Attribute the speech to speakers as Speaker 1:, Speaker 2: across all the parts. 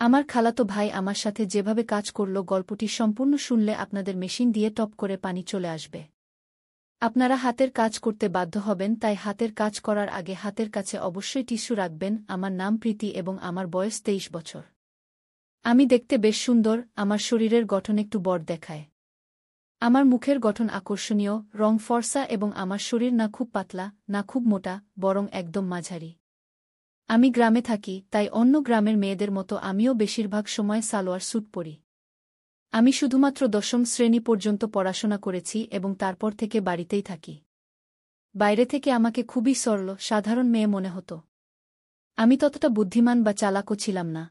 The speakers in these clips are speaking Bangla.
Speaker 1: আমার খালাতো ভাই আমার সাথে যেভাবে কাজ করল গল্পটি সম্পূর্ণ শুনলে আপনাদের মেশিন দিয়ে টপ করে পানি চলে আসবে। আপনারা হাতের কাজ করতে বাধ্য হবেন, তাই হাতের কাজ করার আগে হাতের কাছে অবশ্যই টিস্যু রাখবেন। আমার নাম প্রীতি এবং আমার বয়স 23 বছর। আমি দেখতে বেশ সুন্দর, আমার শরীরের গঠন একটু বড় দেখায়। আমার মুখের গঠন আকর্ষণীয়, রং ফর্সা এবং আমার শরীর না খুব পাতলা না খুব মোটা, বরং একদম মাঝারি। আমি গ্রামে থাকি, তাই অন্য গ্রামের মেয়েদের মতো আমিও বেশিরভাগ সময় সালোয়ার স্যুট পরি। আমি শুধুমাত্র 10ম শ্রেণী পর্যন্ত পড়াশোনা করেছি এবং তারপর থেকে বাড়িতেই থাকি। বাইরে থেকে আমাকে খুবই সরল, সাধারণ মেয়ে মনে হতো। আমি ততটা বুদ্ধিমান বা চালাকও ছিলাম না।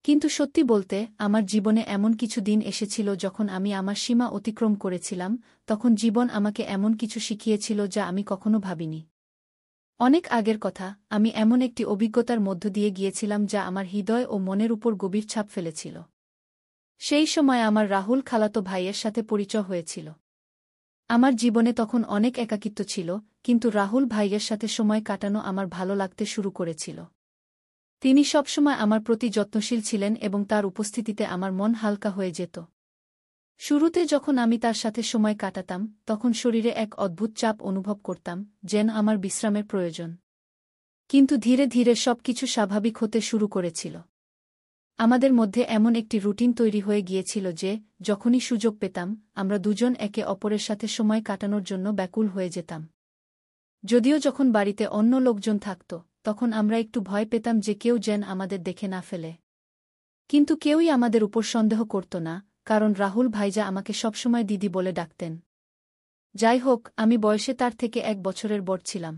Speaker 1: কিন্তু সত্যি বলতে, আমার জীবনে এমন কিছু দিন এসেছিল যখন আমি আমার সীমা অতিক্রম করেছিলাম, তখন জীবন আমাকে এমন কিছু শিখিয়েছিল যা আমি কখনো ভাবিনি। অনেক আগের কথা, আমি এমন একটি অভিজ্ঞতার মধ্য দিয়ে গিয়েছিলাম যা আমার হৃদয় ও মনের উপর গভীর ছাপ ফেলেছিল। সেই সময় আমার রাহুল খালাতো ভাইয়ের সাথে পরিচয় হয়েছিল। আমার জীবনে তখন অনেক একাকিত্ব ছিল, কিন্তু রাহুল ভাইয়ের সাথে সময় কাটানো আমার ভালো লাগতে শুরু করেছিল। তিনি সবসময় আমার প্রতি যত্নশীল ছিলেন এবং তার উপস্থিতিতে আমার মন হালকা হয়ে যেত। শুরুতে যখন আমি তার সাথে সময় কাটাতাম, তখন শরীরে এক অদ্ভুত চাপ অনুভব করতাম, যেন আমার বিশ্রামের প্রয়োজন। কিন্তু ধীরে ধীরে সবকিছু স্বাভাবিক হতে শুরু করেছিল। আমাদের মধ্যে এমন একটি রুটিন তৈরি হয়ে গিয়েছিল যে, যখনই সুযোগ পেতাম, আমরা দুজন একে অপরের সাথে সময় কাটানোর জন্য ব্যাকুল হয়ে যেতাম। যদিও যখন বাড়িতে অন্য লোকজন থাকত, তখন আমরা একটু ভয় পেতাম যে কেউ যেন আমাদের দেখে না ফেলে। কিন্তু কেউই আমাদের উপর সন্দেহ করত না, কারণ রাহুল ভাইজা আমাকে সবসময় দিদি বলে ডাকতেন। যাই হোক, আমি বয়সে তার থেকে 1 বছরের বড় ছিলাম।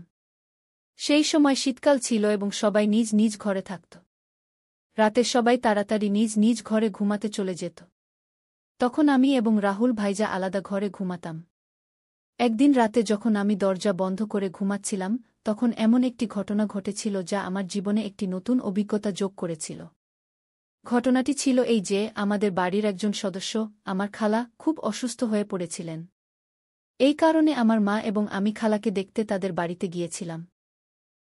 Speaker 1: সেই সময় শীতকাল ছিল এবং সবাই নিজ নিজ ঘরে থাকত। রাতে সবাই তাড়াতাড়ি নিজ নিজ ঘরে ঘুমাতে চলে যেত। তখন আমি এবং রাহুল ভাইজা আলাদা ঘরে ঘুমাতাম। একদিন রাতে যখন আমি দরজা বন্ধ করে ঘুমাচ্ছিলাম, তখন এমন একটি ঘটনা ঘটেছিল যা আমার জীবনে একটি নতুন অভিজ্ঞতা যোগ করেছিল। ঘটনাটি ছিল এই যে, আমাদের বাড়ির একজন সদস্য, আমার খালা, খুব অসুস্থ হয়ে পড়েছিলেন। এই কারণে আমার মা এবং আমি খালাকে দেখতে তাদের বাড়িতে গিয়েছিলাম।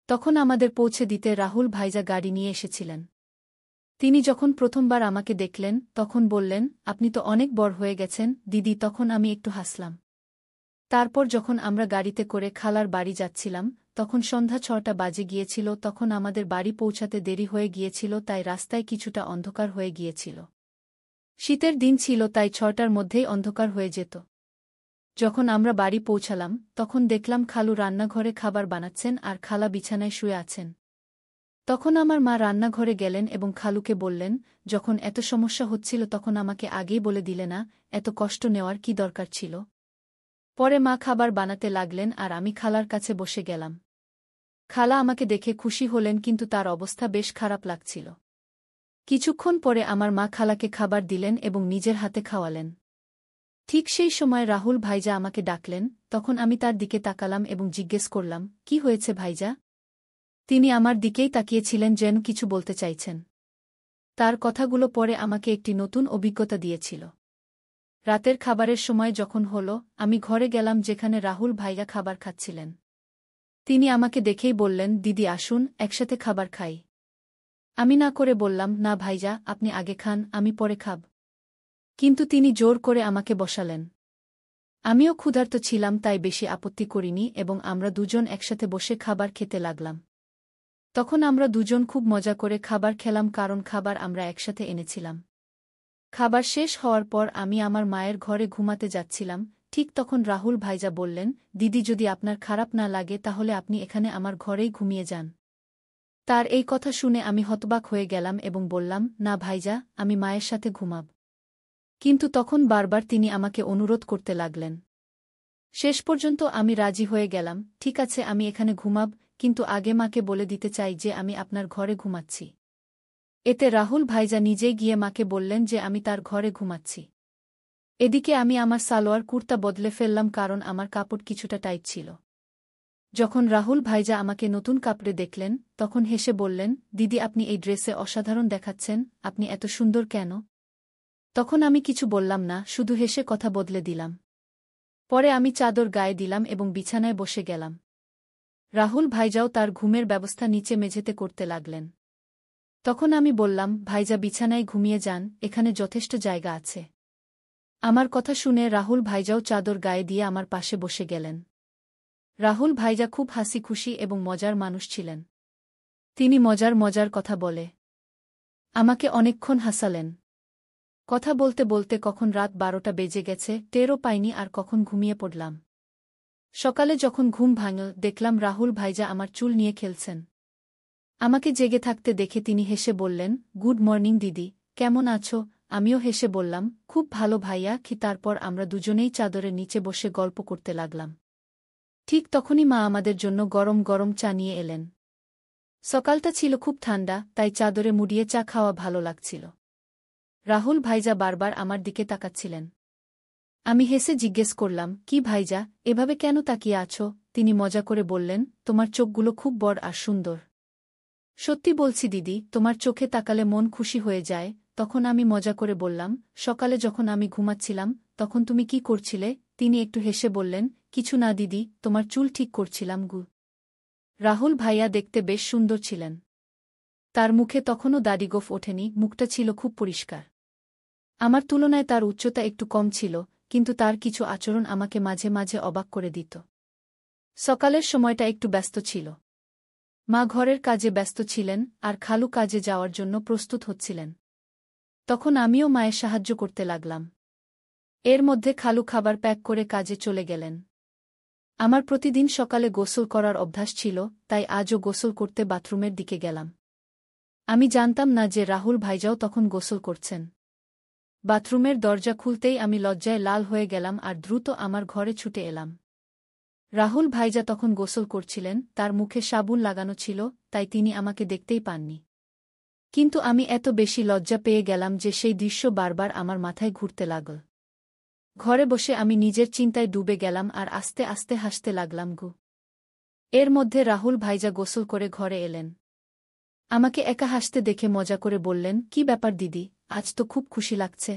Speaker 1: তখন আমাদের পৌঁছে দিতে রাহুল ভাইজা গাড়ি নিয়ে এসেছিলেন। তিনি যখন প্রথমবার আমাকে দেখলেন, তখন বললেন, আপনি তো অনেক বড় হয়ে গেছেন দিদি। তখন আমি একটু হাসলাম। তারপর যখন আমরা গাড়িতে করে খালার বাড়ি যাচ্ছিলাম, তখন সন্ধ্যা 6টা বাজে গিয়েছিল। তখন আমাদের বাড়ি পৌঁছাতে দেরি হয়ে গিয়েছিল, তাই রাস্তায় কিছুটা অন্ধকার হয়ে গিয়েছিল। শীতের দিন ছিল, তাই 6টার মধ্যেই অন্ধকার হয়ে যেত। যখন আমরা বাড়ি পৌঁছালাম, তখন দেখলাম খালু রান্নাঘরে খাবার বানাচ্ছেন আর খালা বিছানায় শুয়ে আছেন। তখন আমার মা রান্নাঘরে গেলেন এবং খালুকে বললেন, যখন এত সমস্যা হচ্ছিল তখন আমাকে আগেই বলে দিলে না, এত কষ্ট নেওয়ার কি দরকার ছিল। পরে মা খাবার বানাতে লাগলেন আর আমি খালার কাছে বসে গেলাম। খালা আমাকে দেখে খুশি হলেন, কিন্তু তার অবস্থা বেশ খারাপ লাগছিল। কিছুক্ষণ পরে আমার মা খালাকে খাবার দিলেন এবং নিজের হাতে খাওয়ালেন। ঠিক সেই সময় রাহুল ভাইজা আমাকে ডাকলেন। তখন আমি তার দিকে তাকালাম এবং জিজ্ঞেস করলাম, কি হয়েছে ভাইজা? তিনি আমার দিকেই তাকিয়েছিলেন, যেন কিছু বলতে চাইছেন। তার কথাগুলো পরে আমাকে একটি নতুন অভিজ্ঞতা দিয়েছিল। রাতের খাবারের সময় যখন হল, আমি ঘরে গেলাম যেখানে রাহুল ভাইয়া খাবার খাচ্ছিলেন। তিনি আমাকে দেখেই বললেন, দিদি আসুন, একসাথে খাবার খাই। আমি না করে বললাম, না ভাইজা, আপনি আগে খান, আমি পরে খাব। কিন্তু তিনি জোর করে আমাকে বসালেন। আমিও ক্ষুধার্ত ছিলাম, তাই বেশি আপত্তি করিনি এবং আমরা দুজন একসাথে বসে খাবার খেতে লাগলাম। তখন আমরা দুজন খুব মজা করে খাবার খেলাম, কারণ খাবার আমরা একসাথে এনেছিলাম। খাবার শেষ হওয়ার পর আমি আমার মায়ের ঘরে ঘুমাতে যাচ্ছিলাম। ঠিক তখন রাহুল ভাইজা বললেন, দিদি যদি আপনার খারাপ না লাগে তাহলে আপনি এখানে আমার ঘরেই ঘুমিয়ে যান। তার এই কথা শুনে আমি হতবাক হয়ে গেলাম এবং বললাম, না ভাইজা, আমি মায়ের সাথে ঘুমাব। কিন্তু তখন বারবার তিনি আমাকে অনুরোধ করতে লাগলেন। শেষ পর্যন্ত আমি রাজি হয়ে গেলাম, ঠিক আছে, আমি এখানে ঘুমাব, কিন্তু আগে মাকে বলে দিতে চাই যে আমি আপনার ঘরে ঘুমাচ্ছি। এতে রাহুল ভাইজা নিজেই গিয়ে মাকে বললেন যে আমি তার ঘরে ঘুমাচ্ছি। এদিকে আমি আমার সালোয়ার কুর্তা বদলে ফেললাম, কারণ আমার কাপড় কিছুটা টাইট ছিল। যখন রাহুল ভাইজা আমাকে নতুন কাপড়ে দেখলেন, তখন হেসে বললেন, দিদি আপনি এই ড্রেসে অসাধারণ দেখাচ্ছেন, আপনি এত সুন্দর কেন? তখন আমি কিছু বললাম না, শুধু হেসে কথা বদলে দিলাম। পরে আমি চাদর গায়ে দিলাম এবং বিছানায় বসে গেলাম। রাহুল ভাইজাও তার ঘুমের ব্যবস্থা নিচে মেঝেতে করতে লাগলেন। তখন আমি বললাম, ভাইজা বিছানায় ঘুমিয়ে যান, এখানে যথেষ্ট জায়গা আছে। আমার কথা শুনে রাহুল ভাইজাও চাদর গায়ে দিয়ে আমার পাশে বসে গেলেন। রাহুল ভাইজা খুব হাসি খুশি এবং মজার মানুষ ছিলেন। তিনি মজার মজার কথা বলে আমাকে অনেকক্ষণ হাসালেন। কথা বলতে বলতে কখন রাত 12টা বেজে গেছে টেরও পাইনি আর কখন ঘুমিয়ে পড়লাম। সকালে যখন ঘুম ভাঙল দেখলাম রাহুল ভাইজা আমার চুল নিয়ে খেলছেন। আমাকে জেগে থাকতে দেখে তিনি হেসে বললেন, গুড মর্নিং দিদি, কেমন আছো? আমিও হেসে বললাম, খুব ভালো ভাইয়া কি। তারপর আমরা দুজনেই চাদরের নিচে বসে গল্প করতে লাগলাম। ঠিক তখনই মা আমাদের জন্য গরম গরম চা নিয়ে এলেন। সকালটা ছিল খুব ঠান্ডা, তাই চাদরে মুড়িয়ে চা খাওয়া ভালো লাগছিল। রাহুল ভাইজা বারবার আমার দিকে তাকাচ্ছিলেন। আমি হেসে জিজ্ঞেস করলাম, কি ভাইজা, এভাবে কেন তাকিয়ে আছো? তিনি মজা করে বললেন, তোমার চোখগুলো খুব বড় আর সুন্দর। সত্যি বলছি দিদি, তোমার চোখে তাকালে মন খুশি হয়ে যায়। তখন আমি মজা করে বললাম, সকালে যখন আমি ঘুমাচ্ছিলাম তখন তুমি কি করছিলে? তিনি একটু হেসে বললেন, কিছু না দিদি, তোমার চুল ঠিক করছিলাম গু। রাহুল ভাইয়া দেখতে বেশ সুন্দর ছিলেন। তার মুখে তখনও দাড়িগোঁফ ওঠেনি, মুখটা ছিল খুব পরিষ্কার। আমার তুলনায় তার উচ্চতা একটু কম ছিল, কিন্তু তার কিছু আচরণ আমাকে মাঝে মাঝে অবাক করে দিত। সকালের সময়টা একটু ব্যস্ত ছিল। মা ঘরের কাজে ব্যস্ত ছিলেন আর খালু কাজে যাওয়ার জন্য প্রস্তুত হচ্ছিলেন। তখন আমিও মায়ের সাহায্য করতে লাগলাম। এর মধ্যে খালু খাবার প্যাক করে কাজে চলে গেলেন। আমার প্রতিদিন সকালে গোসল করার অভ্যাস ছিল, তাই আজও গোসল করতে বাথরুমের দিকে গেলাম। আমি জানতাম না যে রাহুল ভাইজাও তখন গোসল করছেন। বাথরুমের দরজা খুলতেই আমি লজ্জায় লাল হয়ে গেলাম আর দ্রুত আমার ঘরে ছুটে এলাম। রাহুল ভাইজা তখন গোসল করছিলেন, তার মুখে সাবুন লাগানো ছিল, তাই তিনি আমাকে দেখতেই পাননি। কিন্তু আমি এত বেশি লজ্জা পেয়ে গেলাম যে সেই দৃশ্য বারবার আমার মাথায় ঘুরতে লাগল। ঘরে বসে আমি নিজের চিন্তায় ডুবে গেলাম আর আস্তে আস্তে হাসতে লাগলাম গু। এর মধ্যে রাহুল ভাইজা গোসল করে ঘরে এলেন। আমাকে একা হাসতে দেখে মজা করে বললেন, কি ব্যাপার দিদি, আজ তো খুব খুশি লাগছে।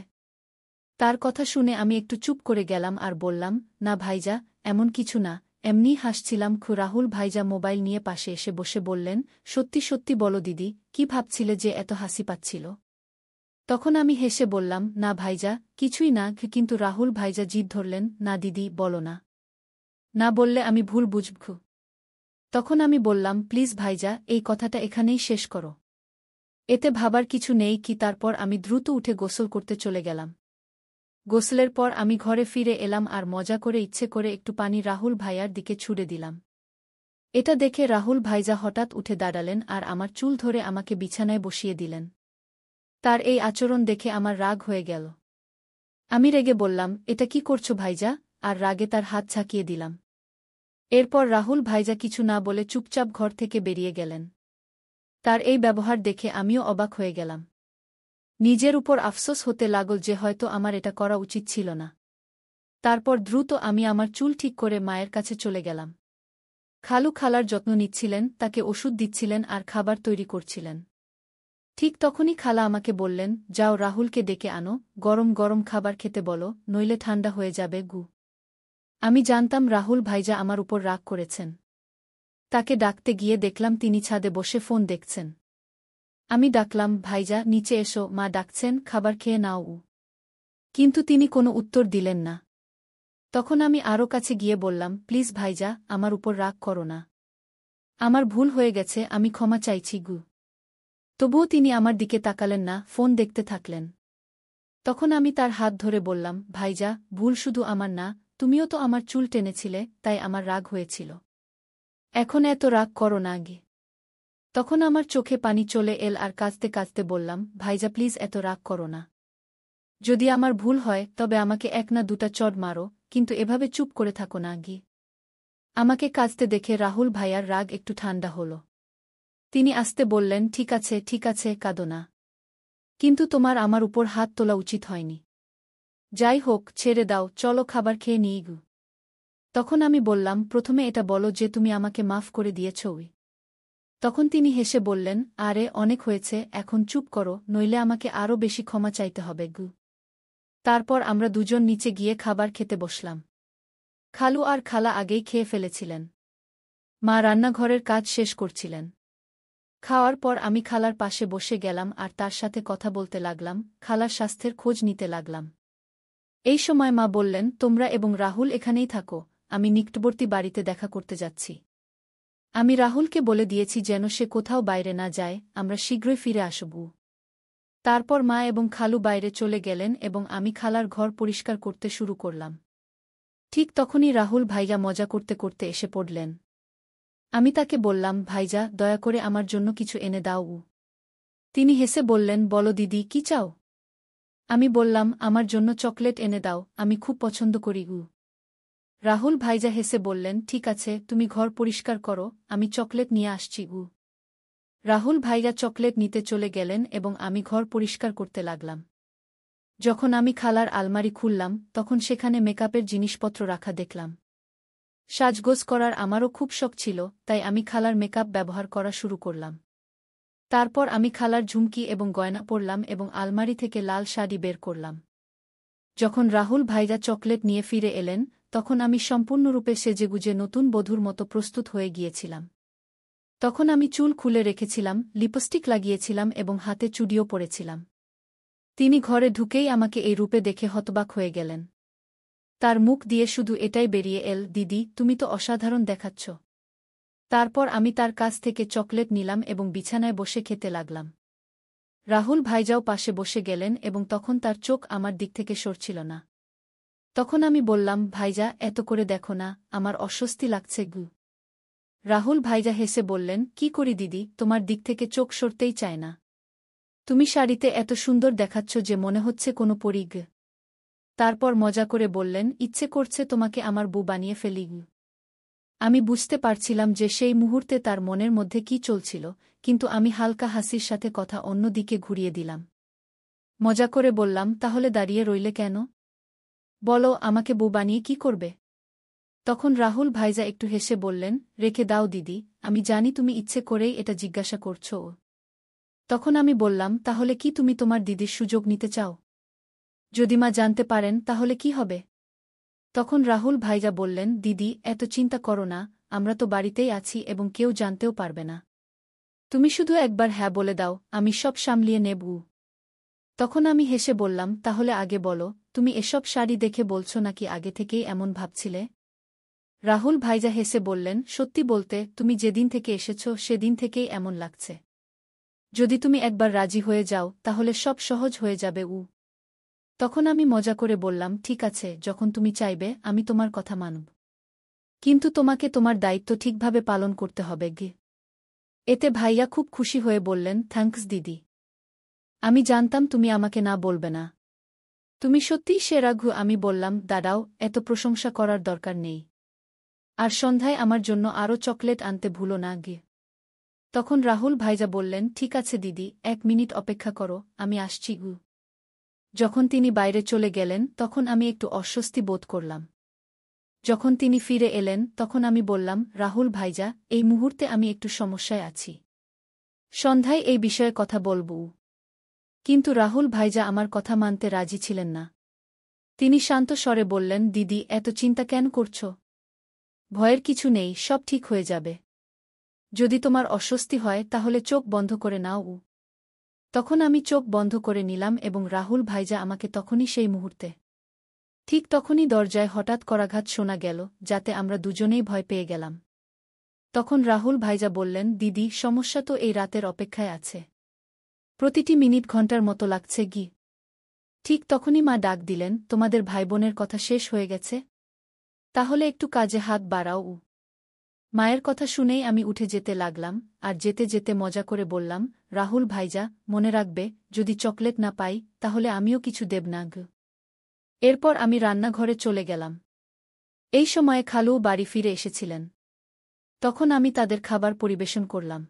Speaker 1: তার কথা শুনে আমি একটু চুপ করে গেলাম আর বললাম, না ভাইজা, এমন কিছু না, এমনিই হাসছিলাম। রাহুল ভাইজা মোবাইল নিয়ে পাশে এসে বসে বললেন, সত্যি সত্যি বলো দিদি, কি ভাবছিলে যে এত হাসি পাচ্ছিল? তখন আমি হেসে বললাম, না ভাইজা, কিছুই না। কিন্তু রাহুল ভাইজা জিদ ধরলেন, না দিদি, বলো না। না বললে আমি ভুল বুঝব। তখন আমি বললাম, প্লিজ ভাইজা, এই কথাটা এখানেই শেষ করো। এতে ভাবার কিছু নেই কি। তারপর আমি দ্রুত উঠে গোসল করতে চলে গেলাম। গোসলের পর আমি ঘরে ফিরে এলাম আর মজা করে ইচ্ছে করে একটু পানি রাহুল ভাইয়ার দিকে ছুড়ে দিলাম। এটা দেখে রাহুল ভাইজা হঠাৎ উঠে দাঁড়ালেন আর আমার চুল ধরে আমাকে বিছানায় বসিয়ে দিলেন। তার এই আচরণ দেখে আমার রাগ হয়ে গেল। আমি রেগে বললাম, এটা কি করছো ভাইজা? আর রাগে তার হাত ছাকিয়ে দিলাম। এরপর রাহুল ভাইজা কিছু না বলে চুপচাপ ঘর থেকে বেরিয়ে গেলেন। তার এই ব্যবহার দেখে আমিও অবাক হয়ে গেলাম। নিজের উপর আফসোস হতে লাগল যে হয়তো আমার এটা করা উচিত ছিল না। তারপর দ্রুত আমি আমার চুল ঠিক করে মায়ের কাছে চলে গেলাম। খালু খালার যত্ন নিচ্ছিলেন, তাকে ওষুধ দিচ্ছিলেন আর খাবার তৈরি করছিলেন। ঠিক তখনই খালা আমাকে বললেন, যাও রাহুলকে ডেকে আনো, গরম গরম খাবার খেতে বলো, নইলে ঠান্ডা হয়ে যাবে গু। আমি জানতাম রাহুল ভাইজা আমার উপর রাগ করেছেন। তাকে ডাকতে গিয়ে দেখলাম তিনি ছাদে বসে ফোন দেখছেন। আমি ডাকলাম, ভাইজা নিচে এসো, মা ডাকছেন, খাবার খেয়ে নাও। কিন্তু তিনি কোনো উত্তর দিলেন না। তখন আমি আরও কাছে গিয়ে বললাম, প্লিজ ভাইজা, আমার উপর রাগ করো না। আমার ভুল হয়ে গেছে, আমি ক্ষমা চাইছি গু। তবুও তিনি আমার দিকে তাকালেন না, ফোন দেখতে থাকলেন। তখন আমি তার হাত ধরে বললাম, ভাইজা, ভুল শুধু আমার না, তুমিও তো আমার চুল টেনেছিলে, তাই আমার রাগ হয়েছিল। এখন এত রাগ করো না গে। তখন আমার চোখে পানি চলে এল আর কাঁদতে কাঁদতে বললাম, ভাইজা প্লিজ এত রাগ করো না। যদি আমার ভুল হয় তবে আমাকে এক না দুটা চড় মারো, কিন্তু এভাবে চুপ করে থাকো না গি। আমাকে কাঁদতে দেখে রাহুল ভাইয়ার রাগ একটু ঠান্ডা হল। তিনি আস্তে বললেন, ঠিক আছে, কাঁদো না। কিন্তু তোমার আমার উপর হাত তোলা উচিত হয়নি। যাই হোক, ছেড়ে দাও, চলো খাবার খেয়ে নিই গু। তখন আমি বললাম, প্রথমে এটা বলো যে তুমি আমাকে মাফ করে দিয়েছ। তখন তিনি হেসে বললেন, আরে অনেক হয়েছে, এখন চুপ করো, নইলে আমাকে আরও বেশি ক্ষমা চাইতে হবে গু। তারপর আমরা দুজন নিচে গিয়ে খাবার খেতে বসলাম। খালু আর খালা আগেই খেয়ে ফেলেছিলেন। মা রান্নাঘরের কাজ শেষ করছিলেন। খাওয়ার পর আমি খালার পাশে বসে গেলাম আর তার সাথে কথা বলতে লাগলাম, খালার স্বাস্থ্যের খোঁজ নিতে লাগলাম। এই সময় মা বললেন, তোমরা এবং রাহুল এখানেই থাকো, আমি নিকটবর্তী বাড়িতে দেখা করতে যাচ্ছি। আমি রাহুলকে বলে দিয়েছি যেন সে কোথাও বাইরে না যায়, আমরা শীঘ্রই ফিরে আসব। তারপর মা এবং খালু বাইরে চলে গেলেন এবং আমি খালার ঘর পরিষ্কার করতে শুরু করলাম। ঠিক তখনই রাহুল ভাইয়া মজা করতে করতে এসে পড়লেন। আমি তাকে বললাম, ভাইজা, দয়া করে আমার জন্য কিছু এনে দাও। তিনি হেসে বললেন, বলো দিদি, কি চাও? আমি বললাম, আমার জন্য চকলেট এনে দাও, আমি খুব পছন্দ করি। রাহুল ভাইজা হেসে বললেন, ঠিক আছে, তুমি ঘর পরিষ্কার করো, আমি চকলেট নিয়ে আসছি। রাহুল ভাইয়া চকলেট নিতে চলে গেলেন এবং আমি ঘর পরিষ্কার করতে লাগলাম। যখন আমি খালার আলমারি খুললাম, তখন সেখানে মেকআপের জিনিসপত্র রাখা দেখলাম। সাজগোজ করার আমারও খুব শখ ছিল, তাই আমি খালার মেকআপ ব্যবহার করা শুরু করলাম। তারপর আমি খালার ঝুমকি এবং গয়না পরলাম এবং আলমারি থেকে লাল শাড়ি বের করলাম। যখন রাহুল ভাইয়া চকলেট নিয়ে ফিরে এলেন, তখন আমি সম্পূর্ণরূপে সেজেগুজে নতুন বধূর মতো প্রস্তুত হয়ে গিয়েছিলাম। তখন আমি চুল খুলে রেখেছিলাম, লিপস্টিক লাগিয়েছিলাম এবং হাতে চুড়িও পরেছিলাম। তিনি ঘরে ঢুকেই আমাকে এই রূপে দেখে হতবাক হয়ে গেলেন। তার মুখ দিয়ে শুধু এটাই বেরিয়ে এল, দিদি, তুমি তো অসাধারণ দেখাচ্ছ। তারপর আমি তার কাছ থেকে চকলেট নিলাম এবং বিছানায় বসে খেতে লাগলাম। রাহুল ভাইজাও পাশে বসে গেলেন এবং তখন তার চোখ আমার দিক থেকে সরছিল না। তখন আমি বললাম, ভাইজা, এত করে দেখো না, আমার অস্বস্তি লাগছে। রাহুল ভাইজা হেসে বললেন, কি করি দিদি, তোমার দিক থেকে চোখ সরতেই চায় না। তুমি শাড়িতে এত সুন্দর দেখাচ্ছ যে মনে হচ্ছে কোনো পরী। তারপর মজা করে বললেন, ইচ্ছে করছে তোমাকে আমার বউ বানিয়ে ফেলি। আমি বুঝতে পারছিলাম যে সেই মুহূর্তে তার মনের মধ্যে কি চলছিল, কিন্তু আমি হালকা হাসির সাথে কথা অন্য দিকে ঘুরিয়ে দিলাম। মজা করে বললাম, তাহলে দাঁড়িয়ে রইলে কেন? বলো, আমাকে বউ বানিয়ে কি করবে? তখন রাহুল ভাইজা একটু হেসে বললেন, রেখে দাও দিদি, আমি জানি তুমি ইচ্ছে করেই এটা জিজ্ঞাসা করছো। তখন আমি বললাম, তাহলে কি তুমি তোমার দিদির সুযোগ নিতে চাও? যদি মা জানতে পারেন তাহলে কি হবে? তখন রাহুল ভাইজা বললেন, দিদি, এত চিন্তা করো না, আমরা তো বাড়িতেই আছি এবং কেউ জানতেও পারবে না। তুমি শুধু একবার হ্যাঁ বলে দাও, আমি সব সামলিয়ে নেব। তখন আমি হেসে বললাম, তাহলে আগে বলো, তুমি এসব শাড়ি দেখে বলছো নাকি আগে থেকেই এমন ভাবছিলে? রাহুল ভাইজা হেসে বললেন, সত্যি বলতে, তুমি যেদিন থেকে এসেছ সেদিন থেকেই এমন লাগছে। যদি তুমি একবার রাজি হয়ে যাও তাহলে সব সহজ হয়ে যাবে। তখন আমি মজা করে বললাম, ঠিক আছে, যখন তুমি চাইবে আমি তোমার কথা মানব। কিন্তু তোমাকে তোমার দায়িত্ব ঠিকভাবে পালন করতে হবে। এতে ভাইয়া খুব খুশি হয়ে বললেন, থ্যাঙ্কস দিদি। আমি জানতাম তুমি আমাকে না বলবে না। তুমি সত্যিই সেরা। আমি বললাম, দাঁড়াও, এত প্রশংসা করার দরকার নেই। আর সন্ধ্যায় আমার জন্য আরও চকলেট আনতে ভুলো না। তখন রাহুল ভাইজা বললেন, ঠিক আছে দিদি, 1 মিনিট অপেক্ষা করো, আমি আসছি। যখন তিনি বাইরে চলে গেলেন তখন আমি একটু অস্বস্তি বোধ করলাম। যখন তিনি ফিরে এলেন তখন আমি বললাম, রাহুল ভাইজা, এই মুহূর্তে আমি একটু সমস্যায় আছি। সন্ধ্যায় এই বিষয়ে কথা বলব। কিন্তু রাহুল ভাইজা আমার কথা মানতে রাজি ছিলেন না। তিনি শান্ত স্বরে বললেন, দিদি, এত চিন্তা কেন করছ? ভয়ের কিছু নেই, সব ঠিক হয়ে যাবে। যদি তোমার অস্বস্তি হয় তাহলে চোখ বন্ধ করে নাও। তখন আমি চোখ বন্ধ করে নিলাম এবং রাহুল ভাইজা আমাকে তখনই সেই মুহূর্তে। ঠিক তখনই দরজায় হঠাৎ করাঘাত শোনা গেল, যাতে আমরা দুজনেই ভয় পেয়ে গেলাম। তখন রাহুল ভাইজা বললেন, দিদি, সমস্যা তো এই রাতের অপেক্ষায় আছে। প্রতিটি মিনিট ঘন্টার মতো লাগছে। ঠিক তখনই মা ডাক দিলেন, তোমাদের ভাইবোনের কথা শেষ হয়ে গেছে? তাহলে একটু কাজে হাত বাড়াও। মায়ের কথা শুনেই আমি উঠে যেতে লাগলাম, আর যেতে যেতে মজা করে বললাম, রাহুল ভাইজা, মনে রাখবে, যদি চকলেট না পাই তাহলে আমিও কিছু দেব না। এরপর আমি রান্নাঘরে চলে গেলাম। এই সময়ে খালুও বাড়ি ফিরে এসেছিলেন। তখন আমি তাদের খাবার পরিবেশন করলাম।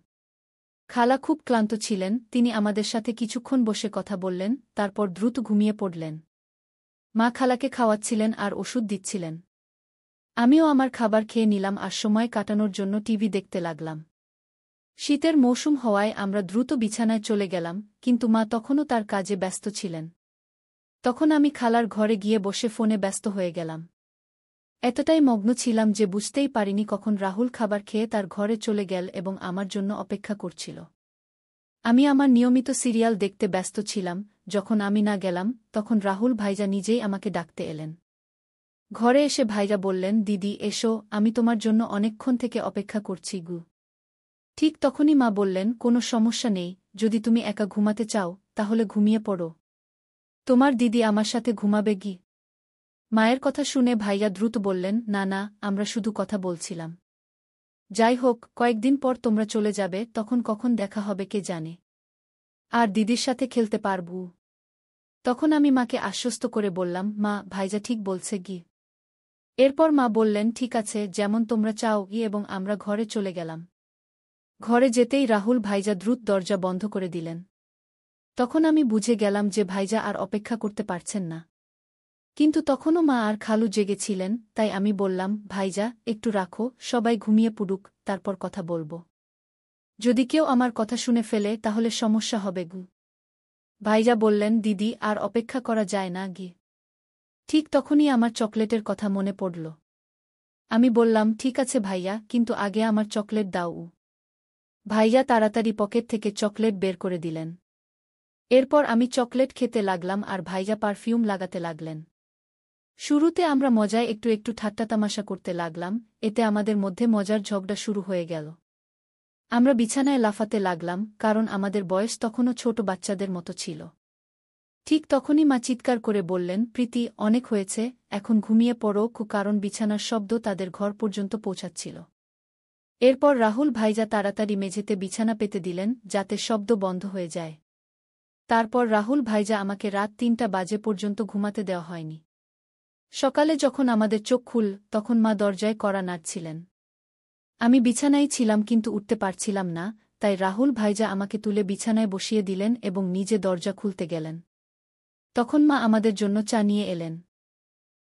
Speaker 1: খালা খুব ক্লান্ত ছিলেন, তিনি আমাদের সাথে কিছুক্ষণ বসে কথা বললেন, তারপর দ্রুত ঘুমিয়ে পড়লেন। মা খালাকে খাওয়াচ্ছিলেন আর ওষুধ দিচ্ছিলেন। আমিও আমার খাবার খেয়ে নিলাম আর সময় কাটানোর জন্য টিভি দেখতে লাগলাম। শীতের মৌসুম হওয়ায় আমরা দ্রুত বিছানায় চলে গেলাম, কিন্তু মা তখনও তার কাজে ব্যস্ত ছিলেন। তখন আমি খালার ঘরে গিয়ে বসে ফোনে ব্যস্ত হয়ে গেলাম। এতটাই মগ্ন ছিলাম যে বুঝতেই পারিনি কখন রাহুল খাবার খেয়ে তার ঘরে চলে গেল এবং আমার জন্য অপেক্ষা করছিল। আমি আমার নিয়মিত সিরিয়াল দেখতে ব্যস্ত ছিলাম। যখন আমি না গেলাম তখন রাহুল ভাইজা নিজেই আমাকে ডাকতে এলেন। ঘরে এসে ভাইজা বললেন, দিদি এসো, আমি তোমার জন্য অনেকক্ষণ থেকে অপেক্ষা করছি গু। ঠিক তখনই মা বললেন, কোনো সমস্যা নেই, যদি তুমি একা ঘুমাতে চাও তাহলে ঘুমিয়ে পড়ো। তোমার দিদি আমার সাথে ঘুমাবে গি। মায়ের কথা শুনে ভাইয়া দ্রুত বললেন, না না, আমরা শুধু কথা বলছিলাম। যাই হোক, কয়েকদিন পর তোমরা চলে যাবে, তখন কখন দেখা হবে কে জানে। আর দিদির সাথে খেলতে পারবু। তখন আমি মাকে আশ্বস্ত করে বললাম, মা, ভাইজা ঠিক বলছে গি। এরপর মা বললেন, ঠিক আছে, যেমন তোমরা চাও গি, এবং আমরা ঘরে চলে গেলাম। ঘরে যেতেই রাহুল ভাইজা দ্রুত দরজা বন্ধ করে দিলেন। তখন আমি বুঝে গেলাম যে ভাইজা আর অপেক্ষা করতে পারছেন না। কিন্তু তখনও মা আর খালু জেগেছিলেন, তাই আমি বললাম, ভাইজা একটু রাখো, সবাই ঘুমিয়ে পড়ুক, তারপর কথা বলবো। যদি কেউ আমার কথা শুনে ফেলে তাহলে সমস্যা হবে গু। ভাইজা বললেন, দিদি আর অপেক্ষা করা যায় না গি। ঠিক তখনই আমার চকলেটের কথা মনে পড়ল। আমি বললাম, ঠিক আছে ভাইয়া, কিন্তু আগে আমার চকলেট দাও। ভাইয়া তাড়াতাড়ি পকেট থেকে চকলেট বের করে দিলেন। এরপর আমি চকলেট খেতে লাগলাম আর ভাইজা পারফিউম লাগাতে লাগলেন। শুরুতে আমরা মজায় একটু একটু ঠাট্টাতামাশা করতে লাগলাম, এতে আমাদের মধ্যে মজার ঝগড়া শুরু হয়ে গেল। আমরা বিছানায় লাফাতে লাগলাম, কারণ আমাদের বয়স তখনও ছোট বাচ্চাদের মতো ছিল। ঠিক তখনই মা চিৎকার করে বললেন, প্রীতি, অনেক হয়েছে, এখন ঘুমিয়ে পড়ো, কারণ বিছানার শব্দ তাদের ঘর পর্যন্ত পৌঁছাচ্ছিল। এরপর রাহুল ভাইজা তাড়াতাড়ি মেঝেতে বিছানা পেতে দিলেন, যাতে শব্দ বন্ধ হয়ে যায়। তারপর রাহুল ভাইজা আমাকে রাত ৩টা বাজে পর্যন্ত ঘুমাতে দেওয়া হয়নি। সকালে যখন আমাদের চোখ খুল, তখন মা দরজায় কড়া নাড়ছিলেন। আমি বিছানায় ছিলাম কিন্তু উঠতে পারছিলাম না, তাই রাহুল ভাইজা আমাকে তুলে বিছানায় বসিয়ে দিলেন এবং নিজে দরজা খুলতে গেলেন। তখন মা আমাদের জন্য চা নিয়ে এলেন।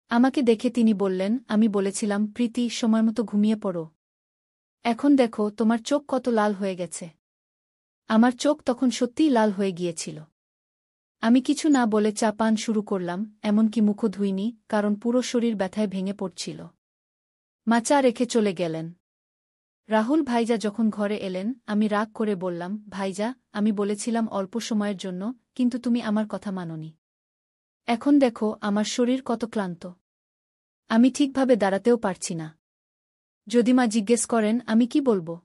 Speaker 1: আমাকে দেখে তিনি বললেন, আমি বলেছিলাম প্রীতি, সময়মতো ঘুমিয়ে পড়ো। এখন দেখো তোমার চোখ কত লাল হয়ে গেছে। আমার চোখ তখন সত্যিই লাল হয়ে গিয়েছিল। আমি কিছু না বলে চা পান শুরু করলাম, এমনকি মুখও ধুইনি, কারণ পুরো শরীর ব্যথায় ভেঙে পড়ছিল। মা চা রেখে চলে গেলেন। রাহুল ভাইজা যখন ঘরে এলেন, আমি রাগ করে বললাম, ভাইজা, আমি বলেছিলাম অল্প সময়ের জন্য, কিন্তু তুমি আমার কথা মানোনি। এখন দেখো আমার শরীর কত ক্লান্ত। আমি ঠিকভাবে দাঁড়াতেও পারছি না। যদি মা জিজ্ঞেস করেন আমি কি বলবো?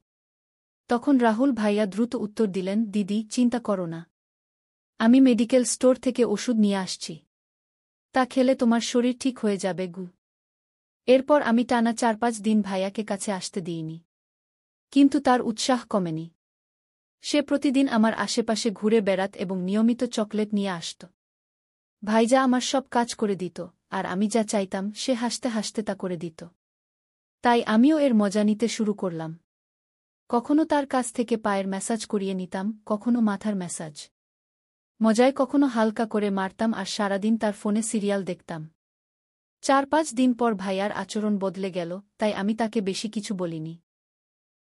Speaker 1: তখন রাহুল ভাইয়া দ্রুত উত্তর দিলেন, দিদি, চিন্তা করো না। আমি মেডিকেল স্টোর থেকে ওষুধ নিয়ে আসছি। তা খেলে তোমার শরীর ঠিক হয়ে যাবে গু। এরপর আমি টানা ৪-৫ দিন ভাইয়াকে কাছে আসতে দিইনি। কিন্তু তার উৎসাহ কমেনি। সে প্রতিদিন আমার আশেপাশে ঘুরে বেড়াত এবং নিয়মিত চকলেট নিয়ে আসত। ভাইজা আমার সব কাজ করে দিত, আর আমি যা চাইতাম সে হাসতে হাসতে তা করে দিত। তাই আমিও এর মজা নিতে শুরু করলাম। কখনো তার কাছ থেকে পায়ের ম্যাসাজ করিয়ে নিতাম, কখনো মাথার ম্যাসাজ। মজায় কখনো হালকা করে মারতাম আর সারাদিন তার ফোনে সিরিয়াল দেখতাম। ৪-৫ দিন পর ভাইয়ার আচরণ বদলে গেল, তাই আমি তাকে বেশি কিছু বলিনি।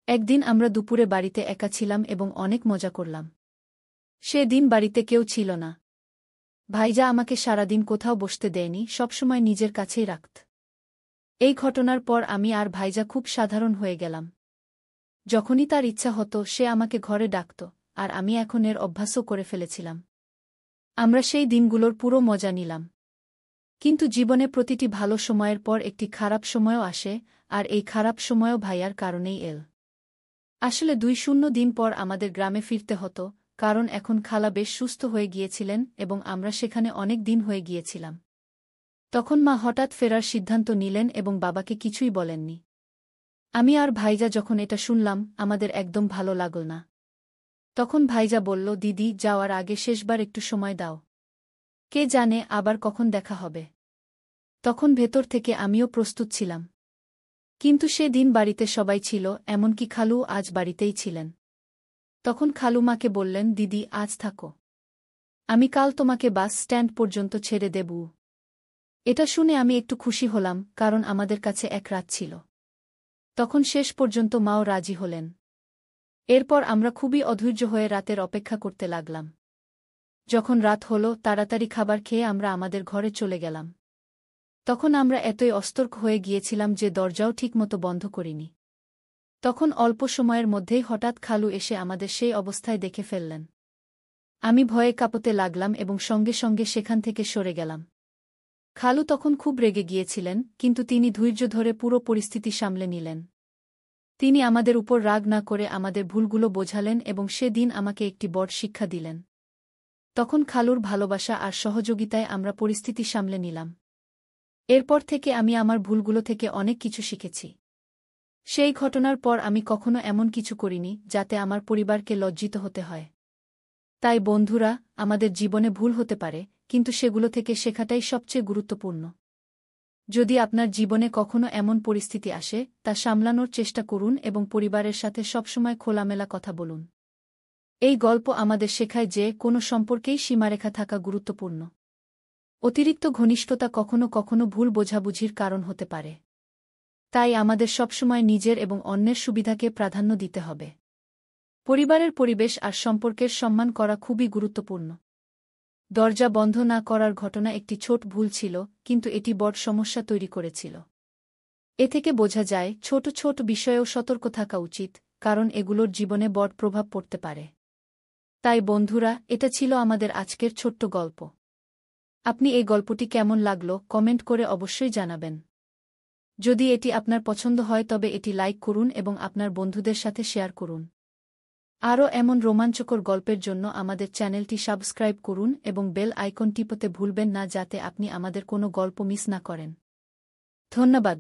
Speaker 1: একদিন আমরা দুপুরে বাড়িতে একা ছিলাম এবং অনেক মজা করলাম। সে দিন বাড়িতে কেউ ছিল না। ভাইজা আমাকে সারাদিন কোথাও বসতে দেয়নি, সবসময় নিজের কাছেই রাখত। এই ঘটনার পর আমি আর ভাইজা খুব সাধারণ হয়ে গেলাম। যখনই তার ইচ্ছা হতো সে আমাকে ঘরে ডাকত, আর আমি এখন এর অভ্যাসও করে ফেলেছিলাম। আমরা সেই দিনগুলোর পুরো মজা নিলাম। কিন্তু জীবনে প্রতিটি ভালো সময়ের পর একটি খারাপ সময়ও আসে, আর এই খারাপ সময়ও ভাইয়ার কারণেই এল। আসলে ২-০ দিন পর আমাদের গ্রামে ফিরতে হতো, কারণ এখন খালা বেশ সুস্থ হয়ে গিয়েছিলেন এবং আমরা সেখানে অনেক দিন হয়ে গিয়েছিলাম। তখন মা হঠাৎ ফেরার সিদ্ধান্ত নিলেন এবং বাবাকে কিছুই বলেননি। আমি আর ভাইজা যখন এটা শুনলাম, আমাদের একদম ভালো লাগল না। তখন ভাইজা বলল, দিদি, যাওয়ার আগে শেষবার একটু সময় দাও। কে জানে আবার কখন দেখা হবে। তখন ভেতর থেকে আমিও প্রস্তুত ছিলাম। কিন্তু সে দিন বাড়িতে সবাই ছিল, এমনকি খালু আজ বাড়িতেই ছিলেন। তখন খালু মাকে বললেন, দিদি, আজ থাকো। আমি কাল তোমাকে বাস স্ট্যান্ড পর্যন্ত ছেড়ে দেব। এটা শুনে আমি একটু খুশি হলাম, কারণ আমাদের কাছে এক রাত ছিল। তখন শেষ পর্যন্ত মাও রাজি হলেন। এরপর আমরা খুবই অধৈর্য হয়ে রাতের অপেক্ষা করতে লাগলাম। যখন রাত হল, তাড়াতাড়ি খাবার খেয়ে আমরা আমাদের ঘরে চলে গেলাম। তখন আমরা এতই অস্তর্ক হয়ে গিয়েছিলাম যে দরজাও ঠিকমতো বন্ধ করিনি। তখন অল্প সময়ের মধ্যেই হঠাৎ খালু এসে আমাদের সেই অবস্থায় দেখে ফেললেন। আমি ভয়ে কাঁপতে লাগলাম এবং সঙ্গে সঙ্গে সেখান থেকে সরে গেলাম। খালু তখন খুব রেগে গিয়েছিলেন, কিন্তু তিনি ধৈর্য ধরে পুরো পরিস্থিতি সামলে নিলেন। তিনি আমাদের উপর রাগ না করে আমাদের ভুলগুলো বোঝালেন এবং সে দিন আমাকে একটি বড় শিক্ষা দিলেন। তখন খালুর ভালোবাসা আর সহযোগিতায় আমরা পরিস্থিতি সামলে নিলাম। এরপর থেকে আমি আমার ভুলগুলো থেকে অনেক কিছু শিখেছি। সেই ঘটনার পর আমি কখনো এমন কিছু করিনি যাতে আমার পরিবারকে লজ্জিত হতে হয়। তাই বন্ধুরা, আমাদের জীবনে ভুল হতে পারে, কিন্তু সেগুলো থেকে শেখাটাই সবচেয়ে গুরুত্বপূর্ণ। যদি আপনার জীবনে কখনো এমন পরিস্থিতি আসে, তা সামলানোর চেষ্টা করুন এবং পরিবারের সাথে সবসময় খোলামেলা কথা বলুন। এই গল্প আমাদের শেখায় যে কোনো সম্পর্কেই সীমারেখা থাকা গুরুত্বপূর্ণ। অতিরিক্ত ঘনিষ্ঠতা কখনো কখনো ভুল বোঝাবুঝির কারণ হতে পারে। তাই আমাদের সবসময় নিজের এবং অন্যের সুবিধাকে প্রাধান্য দিতে হবে। পরিবারের পরিবেশ আর সম্পর্কের সম্মান করা খুবই গুরুত্বপূর্ণ। দরজা বন্ধ না করার ঘটনা একটি ছোট ভুল ছিল, কিন্তু এটি বড় সমস্যা তৈরি করেছিল। এ থেকে বোঝা যায় ছোট ছোট বিষয়েও সতর্ক থাকা উচিত, কারণ এগুলোর জীবনে বড় প্রভাব পড়তে পারে। তাই বন্ধুরা, এটা ছিল আমাদের আজকের ছোট্ট গল্প। আপনি এই গল্পটি কেমন লাগলো কমেন্ট করে অবশ্যই জানাবেন। যদি এটি আপনার পছন্দ হয় তবে এটি লাইক করুন এবং আপনার বন্ধুদের সাথে শেয়ার করুন। আরও এমন রোমাঞ্চকর গল্পের জন্য আমাদের চ্যানেলটি সাবস্ক্রাইব করুন এবং বেল আইকন টিপতে ভুলবেন না যাতে আপনি আমাদের কোনো গল্প মিস না করেন। ধন্যবাদ।